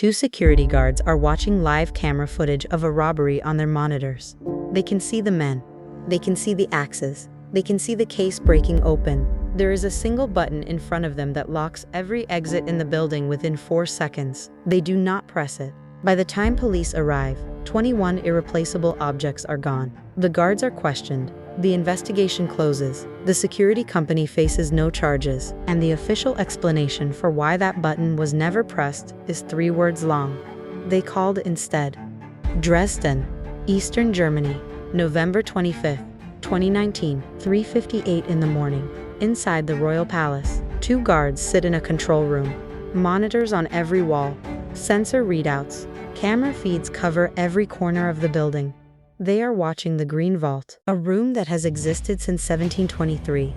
Two security guards are watching live camera footage of a robbery on their monitors. They can see the men. They can see the axes. They can see the case breaking open. There is a single button in front of them that locks every exit in the building within 4 seconds. They do not press it. By the time police arrive, 21 irreplaceable objects are gone. The guards are questioned. The investigation closes. The security company faces no charges, and the official explanation for why that button was never pressed is 3 words long. They called instead. Dresden, Eastern Germany, November 25, 2019, 3:58 in the morning. Inside the Royal Palace, 2 guards sit in a control room. Monitors on every wall, sensor readouts, camera feeds cover every corner of the building. They are watching the Green Vault, a room that has existed since 1723.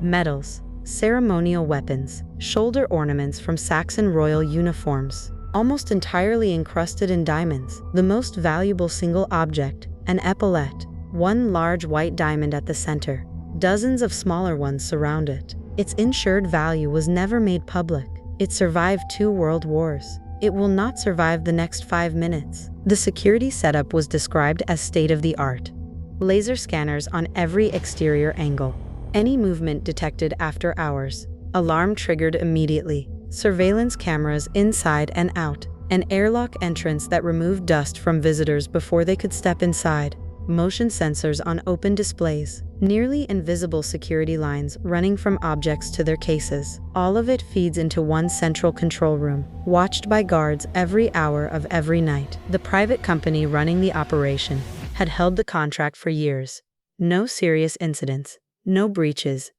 Medals, ceremonial weapons, shoulder ornaments from Saxon royal uniforms, almost entirely encrusted in diamonds. The most valuable single object, an epaulette, 1 large white diamond at the center. Dozens of smaller ones surround it. Its insured value was never made public. It survived 2 world wars. It will not survive the next 5 minutes. The security setup was described as state-of-the-art. Laser scanners on every exterior angle. Any movement detected after hours. Alarm triggered immediately. Surveillance cameras inside and out. An airlock entrance that removed dust from visitors before they could step inside. Motion sensors on open displays. Nearly invisible security lines running from objects to their cases. All of it feeds into one central control room, watched by guards every hour of every night. The private company running the operation had held the contract for years. No serious incidents, no breaches.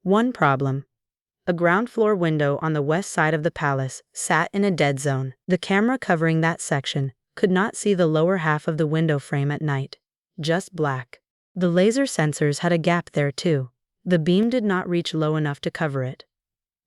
One problem. A ground floor window on the west side of the palace sat in a dead zone. The camera covering that section could not see the lower half of the window frame at night. Just black. The laser sensors had a gap there too. The beam did not reach low enough to cover it.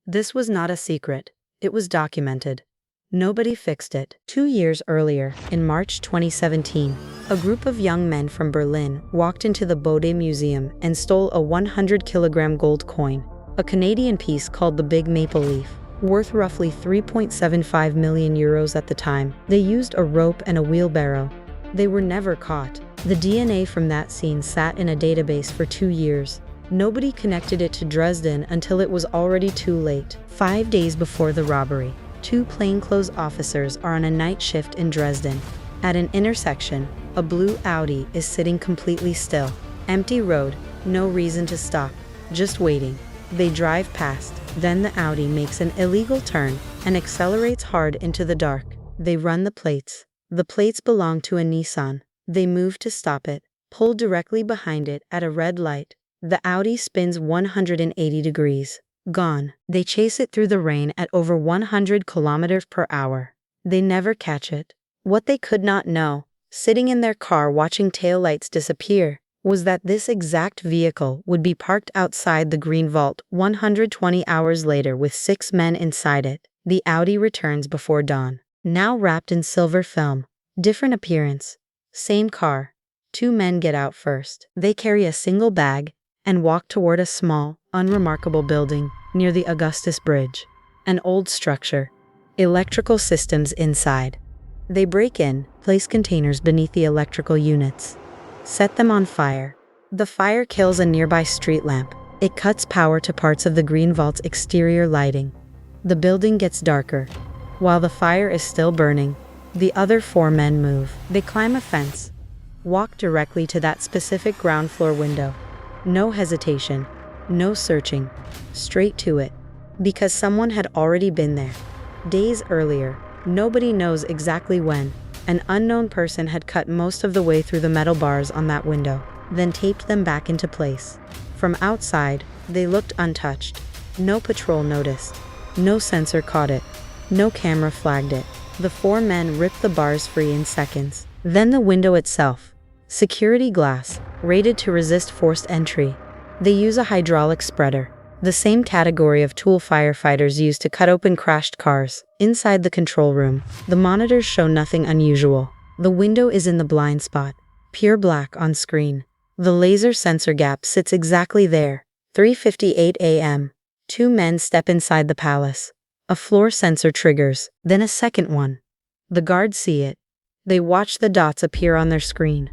This was not a secret. It was documented. Nobody fixed it. 2 years earlier, in March 2017, a group of young men from Berlin walked into the Bode Museum and stole a 100-kilogram gold coin, a Canadian piece called the Big Maple Leaf, worth roughly 3.75 million euros at the time. They used a rope and a wheelbarrow. They were never caught. The DNA from that scene sat in a database for 2 years. Nobody connected it to Dresden until it was already too late. 5 days before the robbery, 2 plainclothes officers are on a night shift in Dresden. At an intersection, a blue Audi is sitting completely still. Empty road, no reason to stop, just waiting. They drive past, then the Audi makes an illegal turn and accelerates hard into the dark. They run the plates. The plates belong to a Nissan. They move to stop it, pull directly behind it at a red light. The Audi spins 180 degrees. Gone. They chase it through the rain at over 100 kilometers per hour. They never catch it. What they could not know, sitting in their car watching taillights disappear, was that this exact vehicle would be parked outside the Green Vault 120 hours later with 6 men inside it. The Audi returns before dawn, now wrapped in silver film. Different appearance. Same car. 2 men get out first. They carry a single bag and walk toward a small, unremarkable building near the Augustus Bridge. An old structure. Electrical systems inside. They break in, place containers beneath the electrical units, set them on fire. The fire kills a nearby street lamp. It cuts power to parts of the Green Vault's exterior lighting. The building gets darker. While the fire is still burning, the other 4 men move. They climb a fence, walk directly to that specific ground floor window. No hesitation, no searching, straight to it. Because someone had already been there. Days earlier, nobody knows exactly when, an unknown person had cut most of the way through the metal bars on that window, then taped them back into place. From outside, they looked untouched. No patrol noticed. No sensor caught it. No camera flagged it. The 4 men ripped the bars free in seconds. Then the window itself. Security glass, rated to resist forced entry. They use a hydraulic spreader, the same category of tool firefighters use to cut open crashed cars. Inside the control room, the monitors show nothing unusual. The window is in the blind spot, pure black on screen. The laser sensor gap sits exactly there. 3:58 a.m. 2 men step inside the palace. A floor sensor triggers, then a second one. The guards see it. They watch the dots appear on their screen.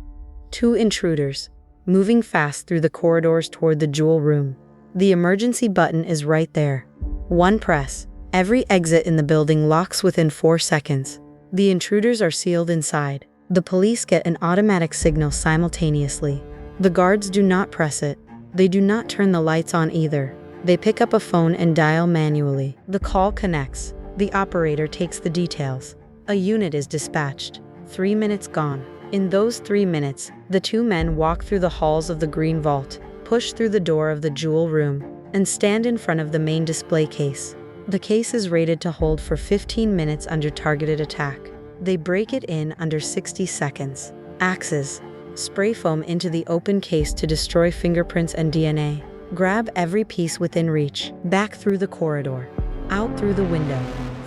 2 intruders, moving fast through the corridors toward the jewel room. The emergency button is right there. 1 press. Every exit in the building locks within 4 seconds. The intruders are sealed inside. The police get an automatic signal simultaneously. The guards do not press it. They do not turn the lights on either. They pick up a phone and dial manually. The call connects. The operator takes the details. A unit is dispatched. 3 minutes gone. In those 3 minutes, the 2 men walk through the halls of the Green Vault, push through the door of the jewel room, and stand in front of the main display case. The case is rated to hold for 15 minutes under targeted attack. They break it in under 60 seconds. Axes. Spray foam into the open case to destroy fingerprints and DNA. Grab every piece within reach. Back through the corridor. Out through the window.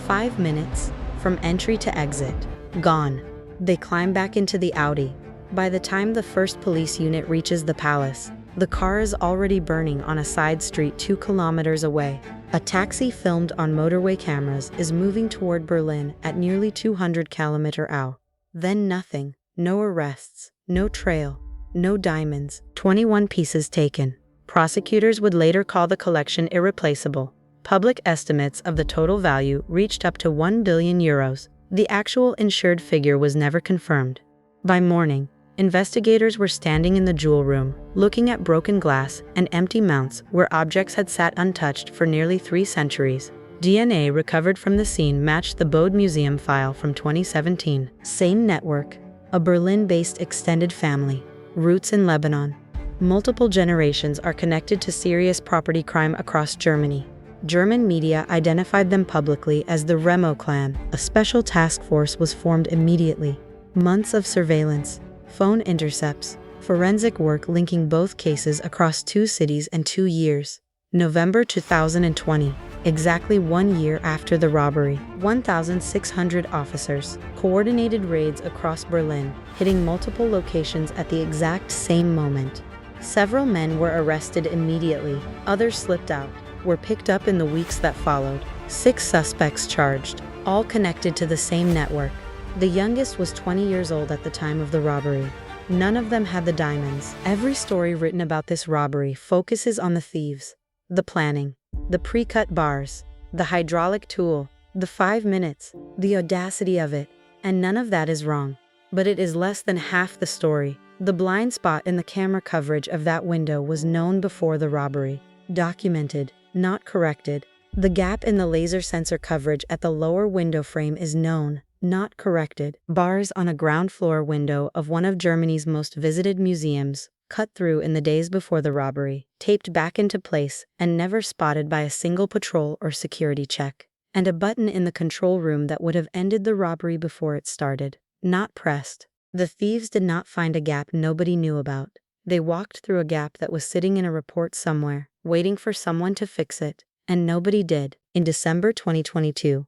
5 minutes. From entry to exit. Gone. They climb back into the Audi. By the time the first police unit reaches the palace, the car is already burning on a side street 2 kilometers away. A taxi filmed on motorway cameras is moving toward Berlin at nearly 200 km/h. Then nothing. No arrests. No trail. No diamonds. 21 pieces taken. Prosecutors would later call the collection irreplaceable. Public estimates of the total value reached up to 1 billion euros. The actual insured figure was never confirmed. By morning, investigators were standing in the jewel room, looking at broken glass and empty mounts where objects had sat untouched for nearly 3 centuries. DNA recovered from the scene matched the Bode Museum file from 2017. Same network. A Berlin-based extended family. Roots in Lebanon. Multiple generations are connected to serious property crime across Germany. German media identified them publicly as the Remo clan. A special task force was formed immediately. Months of surveillance, phone intercepts, forensic work linking both cases across 2 cities and 2 years. November 2020, exactly 1 year after the robbery. 1,600 officers, coordinated raids across Berlin, hitting multiple locations at the exact same moment. Several men were arrested immediately, others slipped out, were picked up in the weeks that followed. 6 suspects charged, all connected to the same network. The youngest was 20 years old at the time of the robbery. None of them had the diamonds. Every story written about this robbery focuses on the thieves, the planning, the pre-cut bars, the hydraulic tool, the 5 minutes, the audacity of it. And none of that is wrong. But it is less than half the story. The blind spot in the camera coverage of that window was known before the robbery. Documented, not corrected. The gap in the laser sensor coverage at the lower window frame is known, not corrected. Bars on a ground floor window of one of Germany's most visited museums, cut through in the days before the robbery, taped back into place and never spotted by a single patrol or security check. And a button in the control room that would have ended the robbery before it started, not pressed. The thieves did not find a gap nobody knew about. They walked through a gap that was sitting in a report somewhere, waiting for someone to fix it, and nobody did. In December 2022,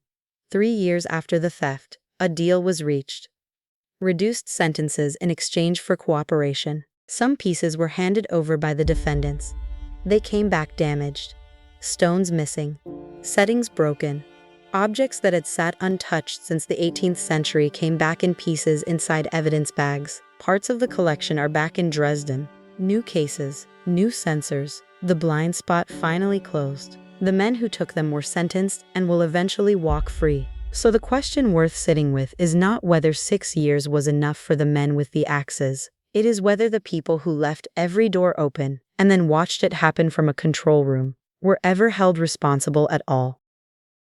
3 years after the theft, a deal was reached. Reduced sentences in exchange for cooperation. Some pieces were handed over by the defendants. They came back damaged. Stones missing. Settings broken. Objects that had sat untouched since the 18th century came back in pieces inside evidence bags. Parts of the collection are back in Dresden. New cases, new sensors. The blind spot finally closed. The men who took them were sentenced and will eventually walk free. So the question worth sitting with is not whether 6 years was enough for the men with the axes. It is whether the people who left every door open and then watched it happen from a control room were ever held responsible at all.